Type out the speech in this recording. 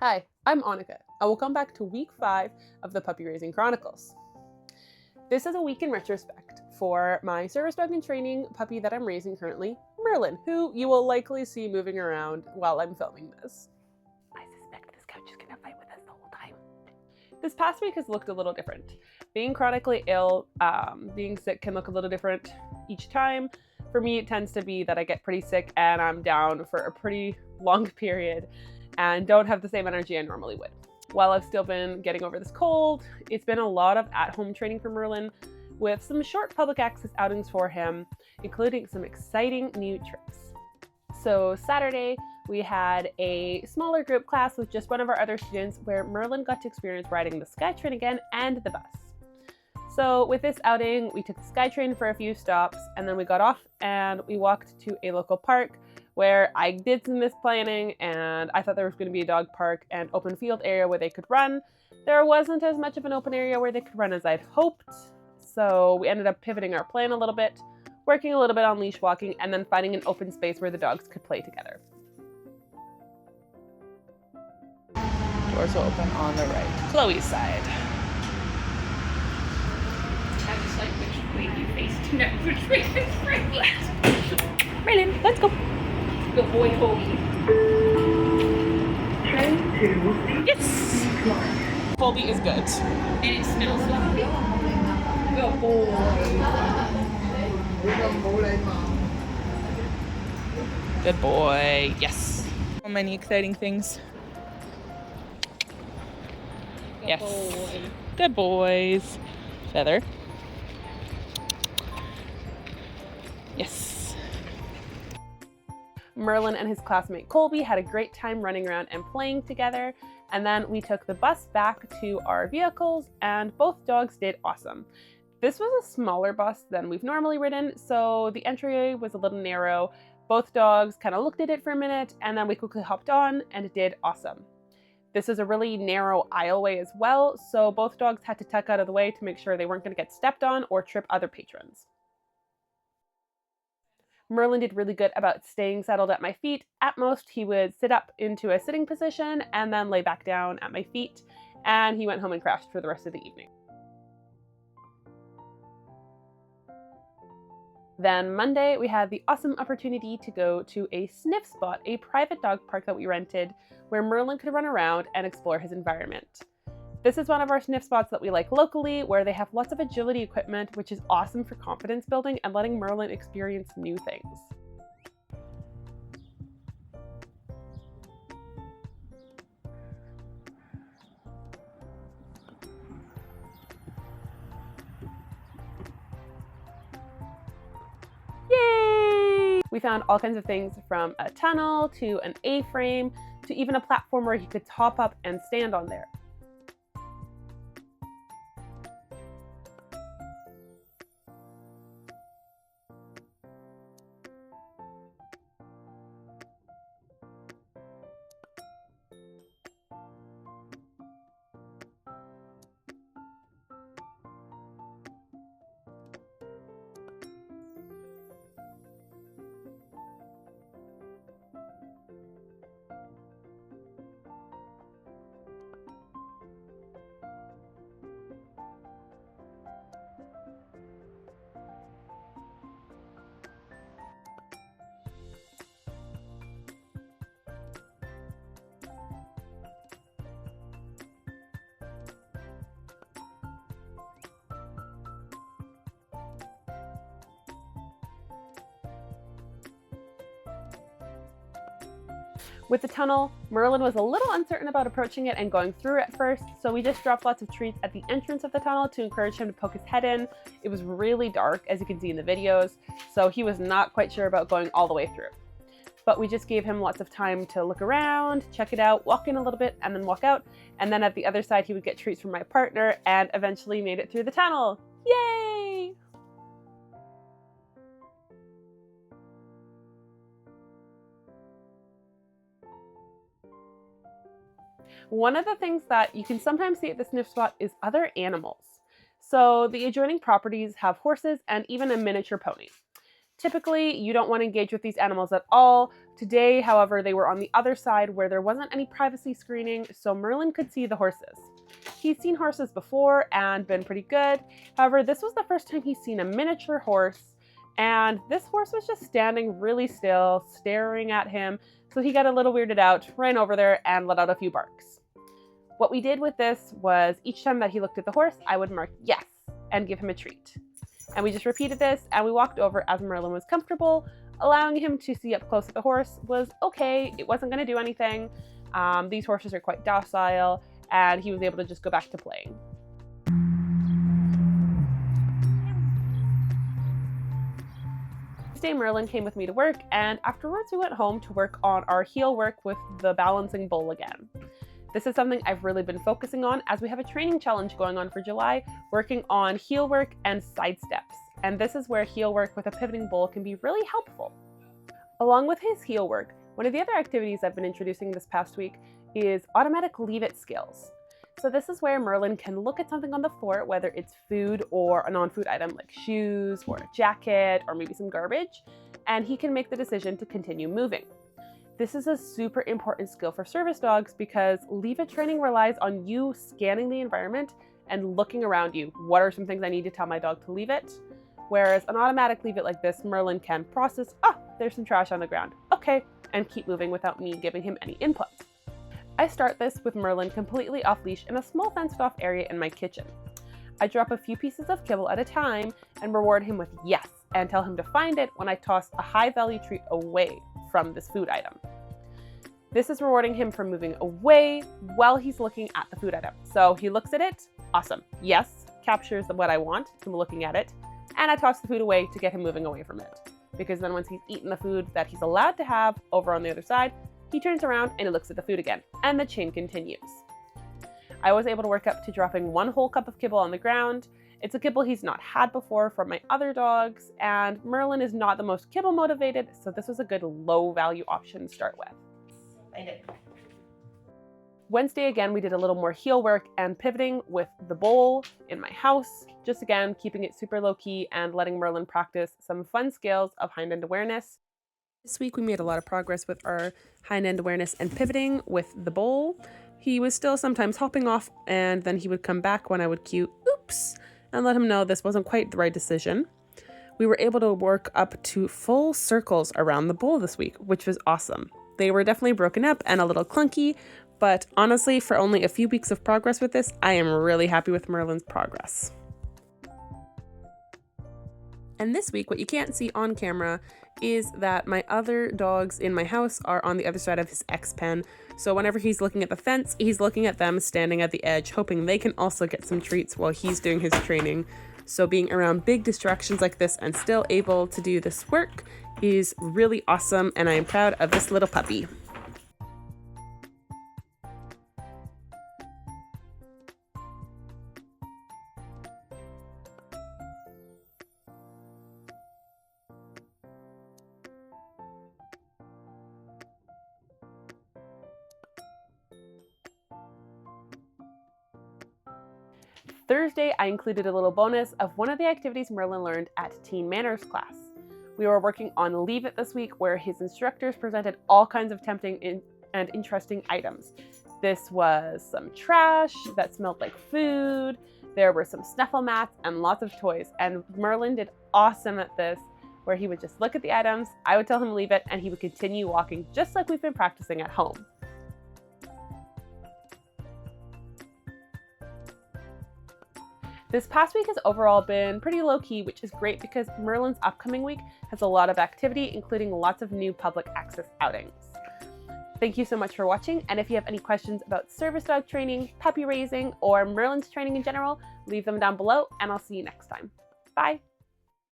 Hi, I'm Annika, and welcome back to week 5 of the Puppy Raising Chronicles. This is a week in retrospect for my service dog in training puppy that I'm raising currently, Merlin, who you will likely see moving around while I'm filming this. I suspect this couch is going to fight with us the whole time. This past week has looked a little different. Being chronically ill, being sick can look a little different each time. For me, it tends to be that I get pretty sick and I'm down for a pretty long period and don't have the same energy I normally would. While I've still been getting over this cold, it's been a lot of at-home training for Merlin with some short public access outings for him, including some exciting new trips. So Saturday, we had a smaller group class with just one of our other students where Merlin got to experience riding the SkyTrain again and the bus. So with this outing, we took the SkyTrain for a few stops and then we got off and we walked to a local park where I did some misplanning and I thought there was going to be a dog park and open field area where they could run. There wasn't as much of an open area where they could run as I'd hoped, so we ended up pivoting our plan a little bit, working a little bit on leash walking, and then finding an open space where the dogs could play together. Doors will open on the right. Chloe's side. I just like which way you face to know which way is right. Merlin, let's go. Good boy, Toby. Yes! Colby is good. And it smells lovely. Good boy. Good boy. Yes. So many exciting things. Yes. Boy. Good boys. Feather. Yes. Merlin and his classmate Colby had a great time running around and playing together, and then we took the bus back to our vehicles and both dogs did awesome. This was a smaller bus than we've normally ridden, so the entryway was a little narrow. Both dogs kind of looked at it for a minute and then we quickly hopped on and it did awesome. This is a really narrow aisleway as well, so both dogs had to tuck out of the way to make sure they weren't going to get stepped on or trip other patrons. Merlin did really good about staying settled at my feet. At most, he would sit up into a sitting position and then lay back down at my feet, and he went home and crashed for the rest of the evening. Then Monday, we had the awesome opportunity to go to a sniff spot, a private dog park that we rented, where Merlin could run around and explore his environment. This is one of our sniff spots that we like locally, where they have lots of agility equipment, which is awesome for confidence building and letting Merlin experience new things. Yay! We found all kinds of things from a tunnel to an A-frame to even a platform where he could hop up and stand on there. With the tunnel, Merlin was a little uncertain about approaching it and going through at first, so we just dropped lots of treats at the entrance of the tunnel to encourage him to poke his head in. It was really dark, as you can see in the videos, so he was not quite sure about going all the way through. But we just gave him lots of time to look around, check it out, walk in a little bit, and then walk out. And then at the other side, he would get treats from my partner and eventually made it through the tunnel. Yay! One of the things that you can sometimes see at the sniff spot is other animals. So the adjoining properties have horses and even a miniature pony. Typically, you don't want to engage with these animals at all. Today, however, they were on the other side where there wasn't any privacy screening, so Merlin could see the horses. He's seen horses before and been pretty good. However, this was the first time he's seen a miniature horse, and this horse was just standing really still, staring at him, so he got a little weirded out, ran over there, and let out a few barks. What we did with this was each time that he looked at the horse, I would mark yes and give him a treat. And we just repeated this, and we walked over as Merlin was comfortable. Allowing him to see up close at the horse was okay. It wasn't going to do anything. These horses are quite docile, and he was able to just go back to playing. This day, Merlin came with me to work, and afterwards we went home to work on our heel work with the balancing bull again. This is something I've really been focusing on as we have a training challenge going on for July, working on heel work and side steps. And this is where heel work with a pivoting bull can be really helpful. Along with his heel work, one of the other activities I've been introducing this past week is automatic leave it skills. So this is where Merlin can look at something on the floor, whether it's food or a non-food item like shoes or a jacket or maybe some garbage, and he can make the decision to continue moving. This is a super important skill for service dogs because leave it training relies on you scanning the environment and looking around you. What are some things I need to tell my dog to leave it? Whereas an automatic leave it like this, Merlin can process, there's some trash on the ground. Okay, and keep moving without me giving him any input. I start this with Merlin completely off leash in a small fenced off area in my kitchen. I drop a few pieces of kibble at a time and reward him with yes, and tell him to find it when I toss a high value treat away from this food item. This is rewarding him for moving away while he's looking at the food item. So he looks at it, awesome. Yes, captures what I want, him looking at it, and I toss the food away to get him moving away from it. Because then once he's eaten the food that he's allowed to have over on the other side, he turns around and he looks at the food again, and the chain continues. I was able to work up to dropping 1 whole cup of kibble on the ground. It's a kibble he's not had before from my other dogs, and Merlin is not the most kibble motivated, so this was a good low value option to start with. I did. Wednesday, again, we did a little more heel work and pivoting with the bowl in my house. Just again, keeping it super low key and letting Merlin practice some fun skills of hind end awareness. This week, we made a lot of progress with our hind end awareness and pivoting with the bowl. He was still sometimes hopping off, and then he would come back when I would cue oops and let him know this wasn't quite the right decision. We were able to work up to full circles around the bowl this week, which was awesome. They were definitely broken up and a little clunky, but honestly, for only a few weeks of progress with this, I am really happy with Merlin's progress. And this week, what you can't see on camera is that my other dogs in my house are on the other side of his X-pen. So whenever he's looking at the fence, he's looking at them standing at the edge, hoping they can also get some treats while he's doing his training. So being around big distractions like this and still able to do this work is really awesome, and I am proud of this little puppy. Thursday, I included a little bonus of one of the activities Merlin learned at Teen Manners class. We were working on Leave It this week, where his instructors presented all kinds of tempting and interesting items. This was some trash that smelled like food, there were some snuffle mats, and lots of toys. And Merlin did awesome at this, where he would just look at the items, I would tell him leave it, and he would continue walking just like we've been practicing at home. This past week has overall been pretty low-key, which is great because Merlin's upcoming week has a lot of activity, including lots of new public access outings. Thank you so much for watching, and if you have any questions about service dog training, puppy raising, or Merlin's training in general, leave them down below, and I'll see you next time. Bye!